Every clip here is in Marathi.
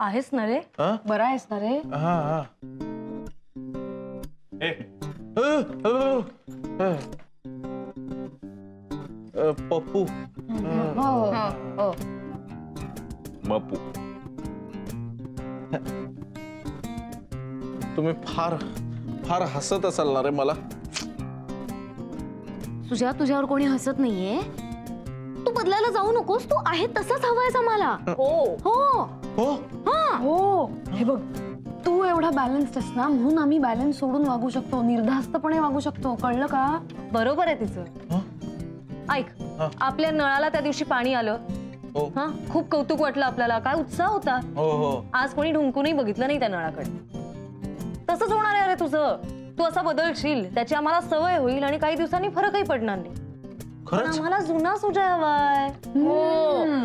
आहेस ना रे? बरा आहेस ना रे? पप्पू बापू तुम्ही फार फार हसत असाल ना रे मला. तुझ्यावर कोणी हसत नाहीये. तू बदलायला जाऊ नकोस. तू आहे तसंच हवायस आम्हाला. हो हो हो हो. हे बघ, तू एवढा बॅलन्स्ड आहेस ना, म्हणून आम्ही बॅलन्स सोडून वागू शकतो, निर्धास्तपणे वागू शकतो. कळलं का? बरोबर आहे तिचं. ऐक, आपल्या नळाला त्या दिवशी पाणी आलं. हा, खूप कौतुक वाटलं आपल्याला. काय उत्साह होता. आज कोणी ढुंकूनही बघितलं नाही त्या नळाकडे. तसंच होणार आहे अरे तुझं. तू असा बदलशील, त्याची आम्हाला सवय होईल आणि काही दिवसांनी फरकही पडणार नाही. खरंच? आम्हाला जुना सुजय हवाय.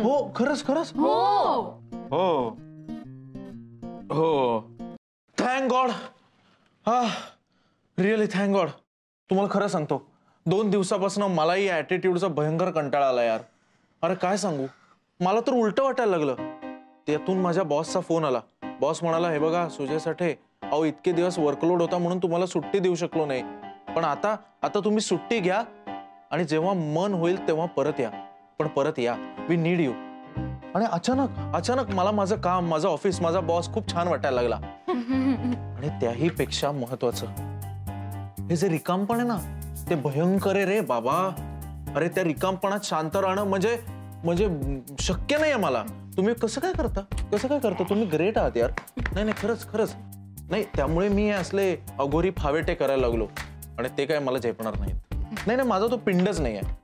हो खरंच खरंच. हो हो हो. Thank God. Really thank God. तुम्हाला खरं सांगतो, 2 दिवसापासून मलाही या ॲटिट्यूडचा भयंकर कंटाळा आला यार. अरे काय सांगू, मला तर उलट वाटायला लागलं. त्यातून माझ्या बॉसचा फोन आला. बॉस म्हणाला, हे बघा सुजय साठे, अहो इतके दिवस वर्कलोड होता म्हणून तुम्हाला सुट्टी देऊ शकलो नाही, पण आता तुम्ही सुट्टी घ्या आणि जेव्हा मन होईल तेव्हा परत या. पण परत या, वी नीड यू. आणि अचानक मला माझं काम, माझं ऑफिस, माझा बॉस खूप छान वाटायला लागला. आणि त्याही पेक्षा महत्वाचं, हे जे रिकामपण आहे ना, ते भयंकर आहे रे बाबा. अरे त्या रिकामपणात शांत राहणं म्हणजे शक्य नाहीये मला. तुम्ही कसं काय करता तुम्ही ग्रेट आहात यार. नाही खरंच नाही. त्यामुळे मी असले अघोरी फावेटे करायला लागलो आणि ते काय मला झेपणार नाहीत. नाही माझा तो पिंडच नाही आहे.